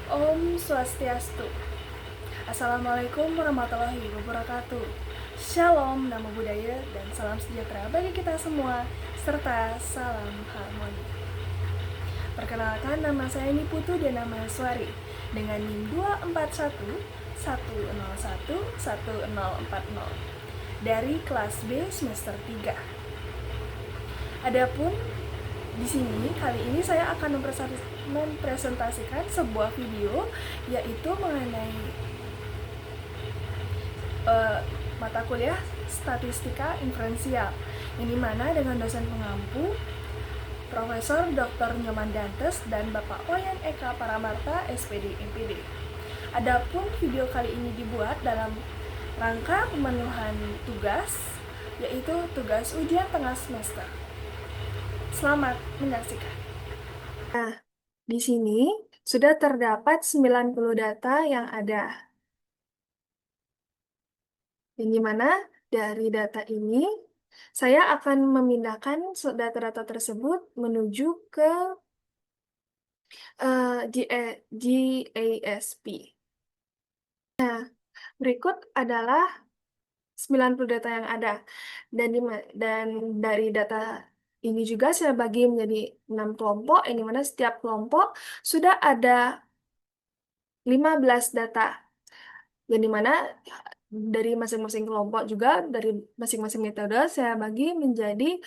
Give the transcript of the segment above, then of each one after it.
Om Swastiastu. Assalamualaikum warahmatullahi wabarakatuh. Shalom, nama budaya, dan salam sejahtera bagi kita semua, serta salam harmoni. Perkenalkan, nama saya Niputu dan nama Suari dengan NIM 241 101 1040 dari kelas B semester 3. Adapun di sini kali ini saya akan mempresentasikan sebuah video yaitu mengenai mata kuliah Statistika Inferensial, yang dimana dengan dosen pengampu Profesor Dr. Nyoman Dantes dan Bapak Wayan Eka Paramarta, SPD MPD. Adapun video kali ini dibuat dalam rangka pemenuhan tugas, yaitu tugas ujian tengah semester. Selamat menyaksikan. Nah, di sini sudah terdapat 90 data yang ada. Yang dimana dari data ini, saya akan memindahkan data-data tersebut menuju ke GASP. Nah, berikut adalah 90 data yang ada. Dan dari data ini juga saya bagi menjadi 6 kelompok, yang dimana setiap kelompok sudah ada 15 data. Yang dimana dari masing-masing kelompok juga, dari masing-masing metode, saya bagi menjadi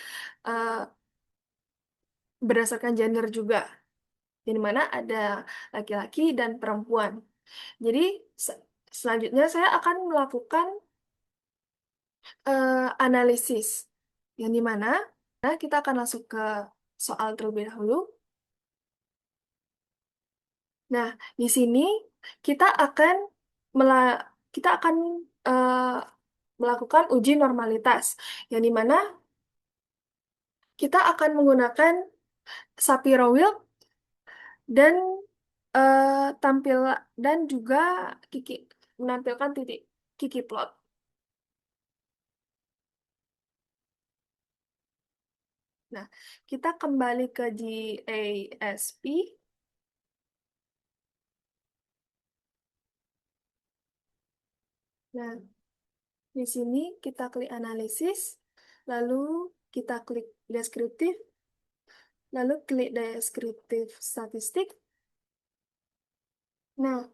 berdasarkan gender juga. Yang dimana ada laki-laki dan perempuan. Jadi, selanjutnya saya akan melakukan analisis. Yang dimana kita akan masuk ke soal terlebih dahulu. Nah, di sini kita akan kita akan melakukan uji normalitas, yang dimana kita akan menggunakan Shapiro-Wilk dan tampil dan juga menampilkan titik Kiki plot. Nah, kita kembali ke GASP. Nah, di sini kita klik analisis, lalu kita klik deskriptif, lalu klik deskriptif statistik. Nah,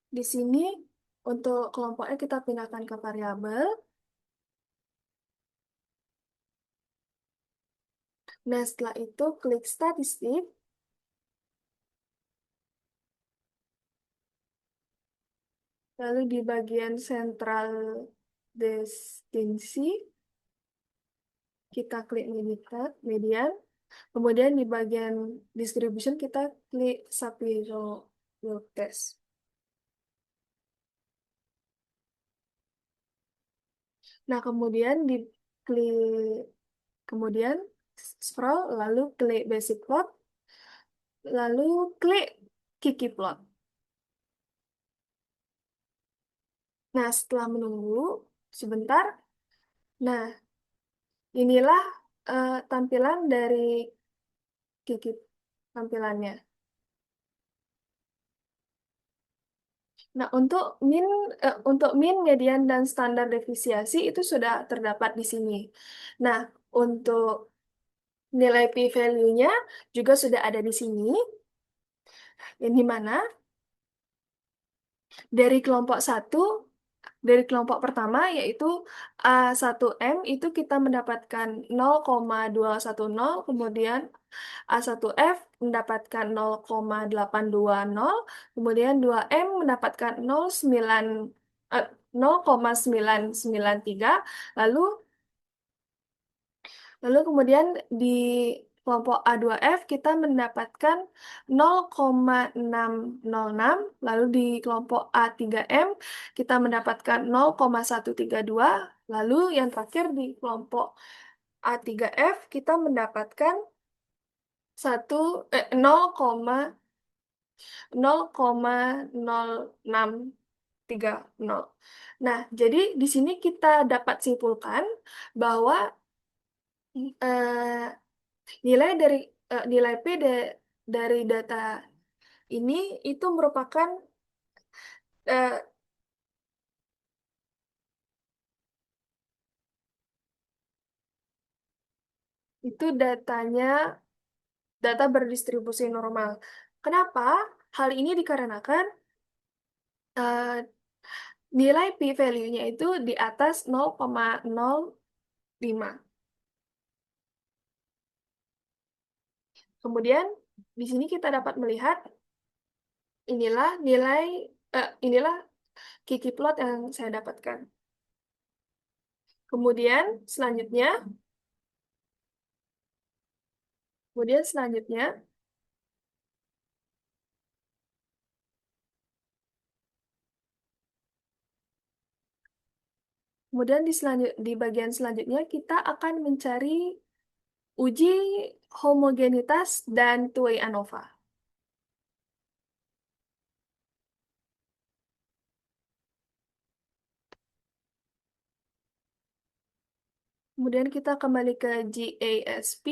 di sini untuk kelompoknya kita pindahkan ke variabel. Nah, setelah itu klik statistik. Lalu di bagian sentral distinksi, kita klik median. Kemudian di bagian distribution kita klik Shapiro-Wilk test. Nah, kemudian scroll, lalu klik basic plot, lalu klik Kiki plot. Nah, setelah menunggu sebentar, nah inilah tampilan dari Kiki tampilannya. Nah, untuk min, median, dan standar defisiasi itu sudah terdapat di sini. Nah, untuk nilai p-value-nya juga sudah ada di sini, yang dimana dari kelompok 1, dari kelompok pertama yaitu A1M itu kita mendapatkan 0,210, kemudian A1F mendapatkan 0,820, kemudian 2M mendapatkan 0,993, lalu kemudian di kelompok A2F kita mendapatkan 0,606, lalu di kelompok A3M kita mendapatkan 0,132, lalu yang terakhir di kelompok A3F kita mendapatkan 0,0630. Nah, jadi di sini kita dapat simpulkan bahwa nilai P dari data ini itu merupakan eh, itu datanya data berdistribusi normal. Kenapa? Hal ini dikarenakan eh, nilai p-value-nya itu di atas 0,05. Kemudian di sini kita dapat melihat inilah Kiki plot yang saya dapatkan. Kemudian selanjutnya, kemudian selanjutnya, kemudian di bagian selanjutnya kita akan mencari uji homogenitas dan two-way ANOVA. Kemudian kita kembali ke GASP.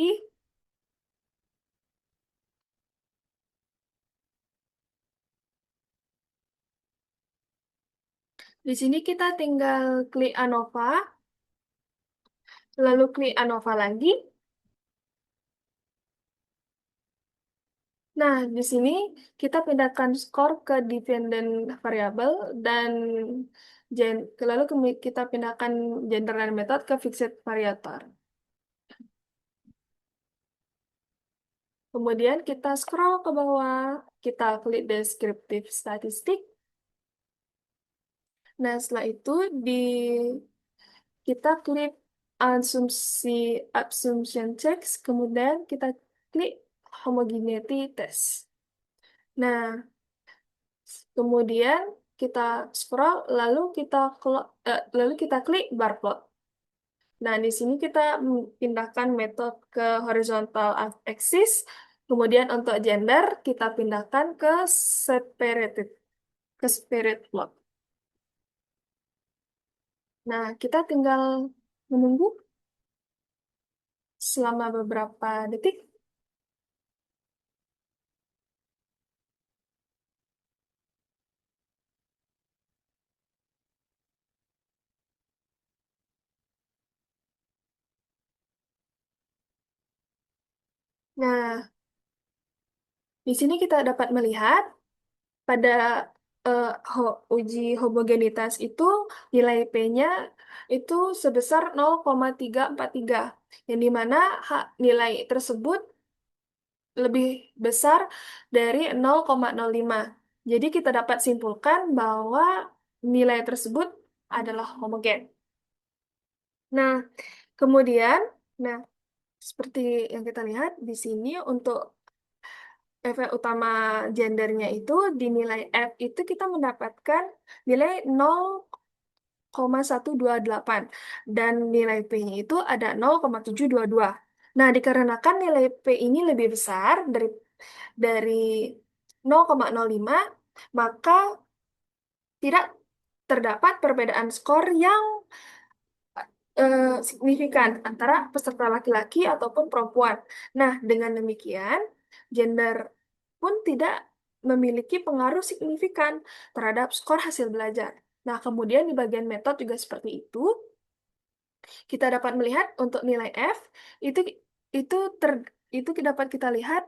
Di sini kita tinggal klik ANOVA, lalu klik ANOVA lagi. Nah, di sini kita pindahkan skor ke dependent variable dan lalu kita pindahkan gender dan method ke fixed variator. Kemudian kita scroll ke bawah, kita klik descriptive statistik. Nah, setelah itu kita klik asumsi assumption checks, kemudian kita klik homogeneity test. Nah, kemudian kita scroll, lalu kita klik bar plot. Nah, di sini kita pindahkan metode ke horizontal axis, kemudian untuk gender kita pindahkan ke separated, ke spirit plot. Nah, kita tinggal menunggu selama beberapa detik. Nah, di sini kita dapat melihat pada uji homogenitas itu nilai P-nya itu sebesar 0,343, yang dimana nilai tersebut lebih besar dari 0,05. Jadi kita dapat simpulkan bahwa nilai tersebut adalah homogen. Nah, kemudian, nah seperti yang kita lihat di sini untuk efek utama gendernya itu di nilai F itu kita mendapatkan nilai 0,128 dan nilai P-nya itu ada 0,722. Nah, dikarenakan nilai P ini lebih besar dari 0,05, maka tidak terdapat perbedaan skor yang signifikan antara peserta laki-laki ataupun perempuan. Nah, dengan demikian, gender pun tidak memiliki pengaruh signifikan terhadap skor hasil belajar. Nah, kemudian di bagian metode juga seperti itu. Kita dapat melihat untuk nilai F itu itu ter, itu dapat kita lihat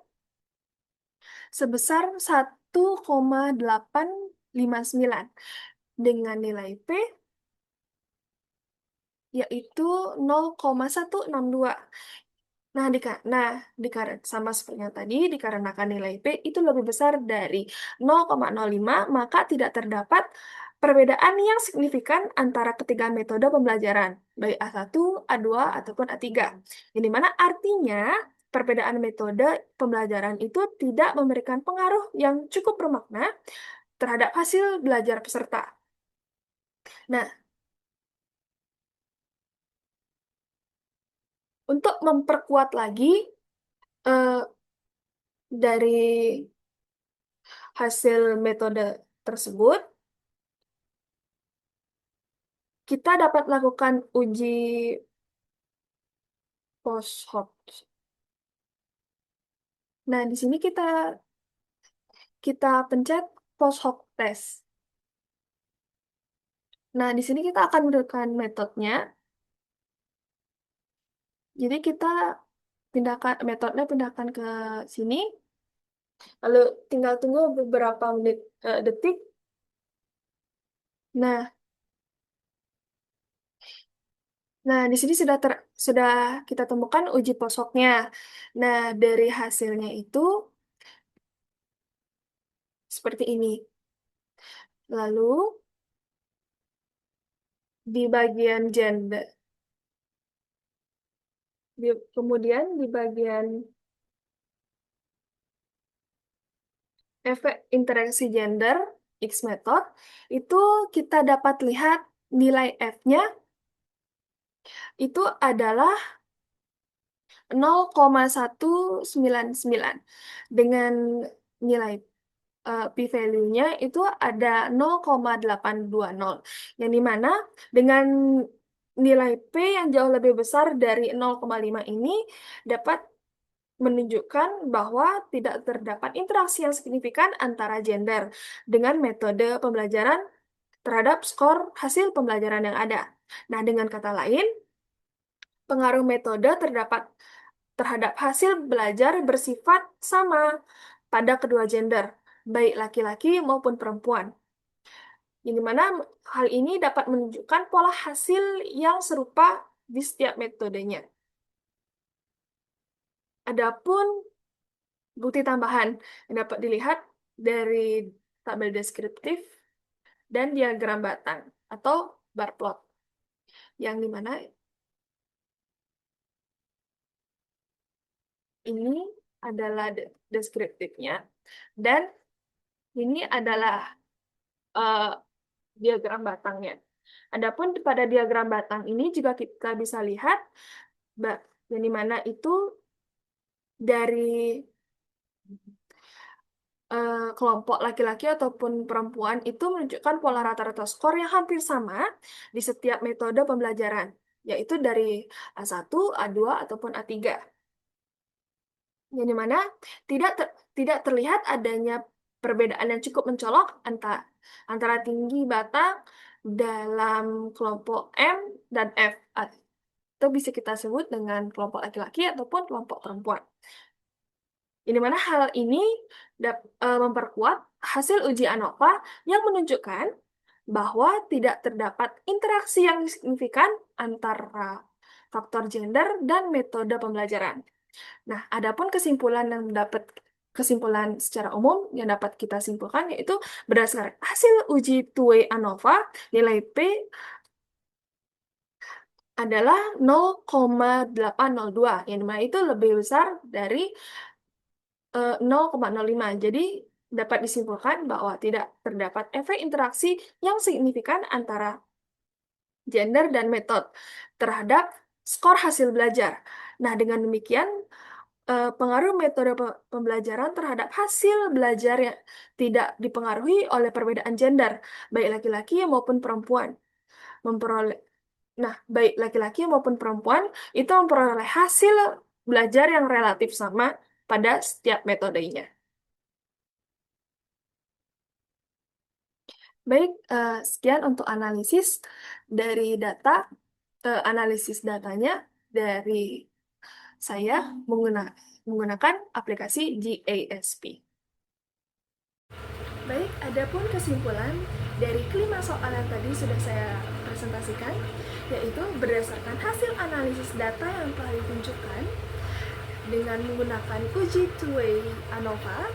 sebesar 1,859 dengan nilai P yaitu 0,162. Sama seperti yang tadi, dikarenakan nilai P itu lebih besar dari 0,05, maka tidak terdapat perbedaan yang signifikan antara ketiga metode pembelajaran, baik A1, A2, ataupun A3. Yang dimana artinya perbedaan metode pembelajaran itu tidak memberikan pengaruh yang cukup bermakna terhadap hasil belajar peserta. Nah, untuk memperkuat lagi eh, dari hasil metode tersebut, kita dapat lakukan uji post hoc. Nah, di sini kita kita pencet post hoc test. Nah, di sini kita akan menentukan metodenya. Jadi kita pindahkan metodenya, pindahkan ke sini. Lalu tinggal tunggu beberapa detik. Nah, di sini sudah kita temukan uji post hoc-nya. Nah, dari hasilnya itu seperti ini. Lalu di bagian gender, kemudian di bagian efek interaksi gender X method, itu kita dapat lihat nilai F-nya itu adalah 0,199 dengan nilai p-value-nya itu ada 0,820, yang dimana dengan nilai P yang jauh lebih besar dari 0,5 ini dapat menunjukkan bahwa tidak terdapat interaksi yang signifikan antara gender dengan metode pembelajaran terhadap skor hasil pembelajaran yang ada. Nah, dengan kata lain, pengaruh metode terhadap hasil belajar bersifat sama pada kedua gender, baik laki-laki maupun perempuan. Yang dimana hal ini dapat menunjukkan pola hasil yang serupa di setiap metodenya. Adapun bukti tambahan yang dapat dilihat dari tabel deskriptif dan diagram batang atau bar plot, yang dimana ini adalah deskriptifnya dan ini adalah diagram batangnya. Adapun pada diagram batang ini juga kita bisa lihat yang dimana itu dari kelompok laki-laki ataupun perempuan itu menunjukkan pola rata-rata skor yang hampir sama di setiap metode pembelajaran, yaitu dari A1, A2, ataupun A3. Yang dimana tidak terlihat adanya perbedaan yang cukup mencolok antara tinggi batang dalam kelompok M dan F. Itu bisa kita sebut dengan kelompok laki-laki ataupun kelompok perempuan. Ini mana hal ini memperkuat hasil uji ANOVA yang menunjukkan bahwa tidak terdapat interaksi yang signifikan antara faktor gender dan metode pembelajaran. Nah, adapun kesimpulan secara umum yang dapat kita simpulkan yaitu berdasarkan hasil uji two-way ANOVA, nilai P adalah 0,802, yang dimana itu lebih besar dari 0,05. Jadi dapat disimpulkan bahwa tidak terdapat efek interaksi yang signifikan antara gender dan metode terhadap skor hasil belajar. Nah, dengan demikian pengaruh metode pembelajaran terhadap hasil belajar yang tidak dipengaruhi oleh perbedaan gender, baik laki-laki maupun perempuan. Baik laki-laki maupun perempuan itu memperoleh hasil belajar yang relatif sama pada setiap metodenya. Baik, sekian untuk analisis datanya dari saya menggunakan aplikasi GASP. Baik, adapun kesimpulan dari kelima soal yang tadi sudah saya presentasikan, yaitu berdasarkan hasil analisis data yang telah ditunjukkan dengan menggunakan uji two-way ANOVA,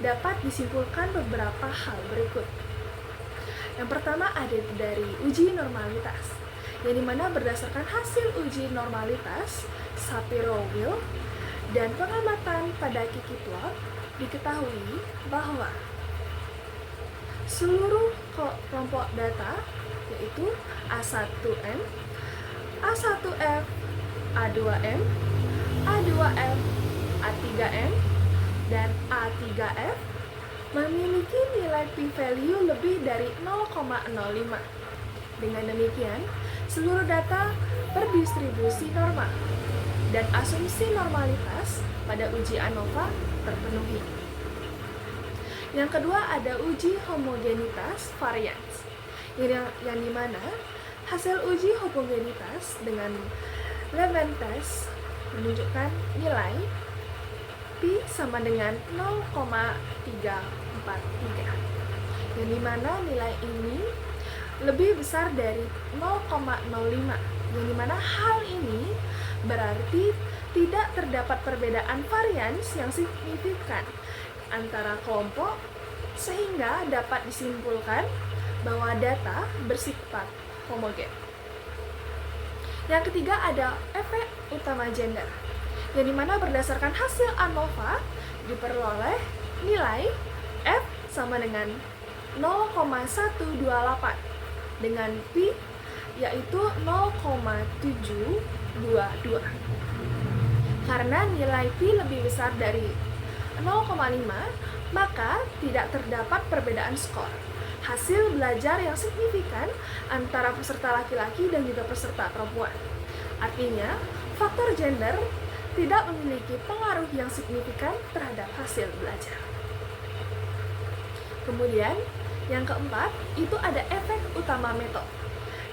dapat disimpulkan beberapa hal berikut. Yang pertama ada dari uji normalitas, yang dimana berdasarkan hasil uji normalitas Shapiro-Wilk dan pengamatan pada Kiki plot, diketahui bahwa seluruh kelompok data yaitu A1M, A1F, A2M, A2F, A3M, dan A3F memiliki nilai p-value lebih dari 0,05. Dengan demikian, seluruh data berdistribusi normal dan asumsi normalitas pada uji ANOVA terpenuhi. Yang kedua ada uji homogenitas varians, yang dimana hasil uji homogenitas dengan Levene test menunjukkan nilai Pi sama dengan 0,343, yang dimana nilai ini lebih besar dari 0,05, yang dimana hal ini berarti tidak terdapat perbedaan varians yang signifikan antara kelompok, sehingga dapat disimpulkan bahwa data bersifat homogen. Yang ketiga ada efek utama gender, yang dimana berdasarkan hasil ANOVA diperoleh nilai F sama dengan 0,128 dengan Pi yaitu 0,722. Karena nilai Pi lebih besar dari 0,5, maka tidak terdapat perbedaan skor hasil belajar yang signifikan antara peserta laki-laki dan juga peserta perempuan. Artinya, faktor gender tidak memiliki pengaruh yang signifikan terhadap hasil belajar. Kemudian, yang keempat, itu ada efek utama metode,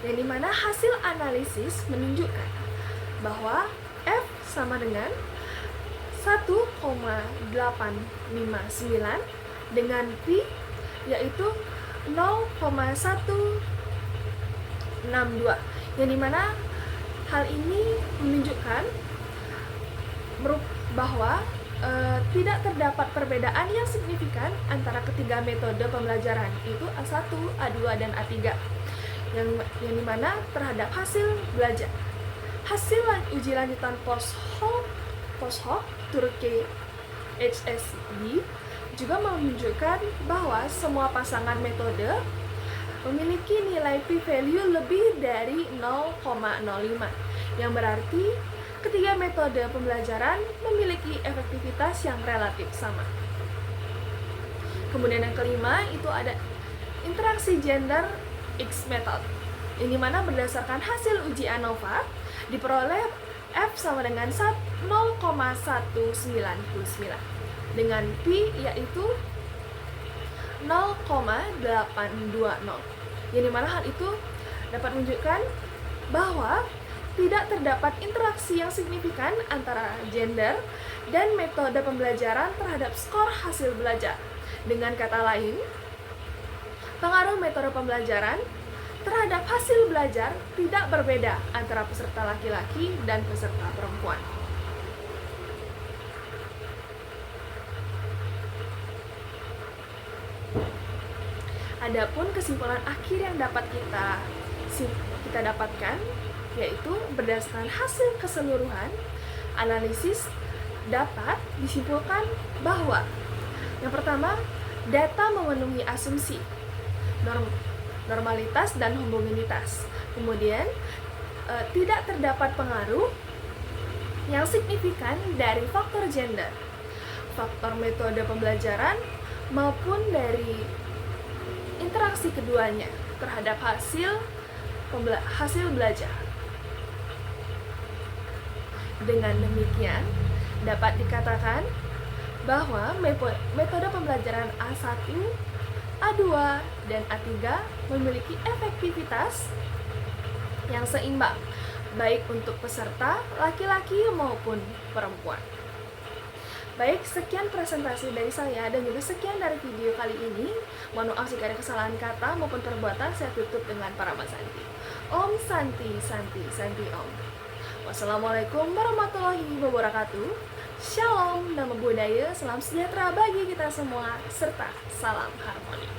yang dimana hasil analisis menunjukkan bahwa F sama dengan 1,859 dengan Pi yaitu 0,162, yang dimana hal ini menunjukkan bahwa tidak terdapat perbedaan yang signifikan antara ketiga metode pembelajaran, itu A1, A2, dan A3, yang dimana terhadap hasil belajar. Hasil uji lanjutan post hoc Turki HSD juga menunjukkan bahwa semua pasangan metode memiliki nilai p-value lebih dari 0,05, yang berarti ketiga metode pembelajaran memiliki efektivitas yang relatif sama. Kemudian yang kelima itu ada interaksi gender X method, yang dimana berdasarkan hasil uji ANOVA diperoleh F sama dengan 0,199 dengan Pi yaitu 0,820, yang dimana hal itu dapat menunjukkan bahwa tidak terdapat interaksi yang signifikan antara gender dan metode pembelajaran terhadap skor hasil belajar. Dengan kata lain, pengaruh metode pembelajaran terhadap hasil belajar tidak berbeda antara peserta laki-laki dan peserta perempuan. Adapun kesimpulan akhir yang dapat kita dapatkan yaitu berdasarkan hasil keseluruhan analisis dapat disimpulkan bahwa yang pertama, data memenuhi asumsi normalitas dan homogenitas. Kemudian tidak terdapat pengaruh yang signifikan dari faktor gender, faktor metode pembelajaran maupun dari interaksi keduanya terhadap hasil belajar. Dengan demikian, dapat dikatakan bahwa metode pembelajaran A1, A2, dan A3 memiliki efektivitas yang seimbang, baik untuk peserta laki-laki maupun perempuan. Baik, sekian presentasi dari saya dan juga sekian dari video kali ini. Mohon maaf jika ada kesalahan kata maupun perbuatan, saya tutup dengan Parama Santi. Om Santi, Santi, Santi Om. Wassalamualaikum warahmatullahi wabarakatuh. Shalom, nama budaya, salam sejahtera bagi kita semua, serta salam harmoni.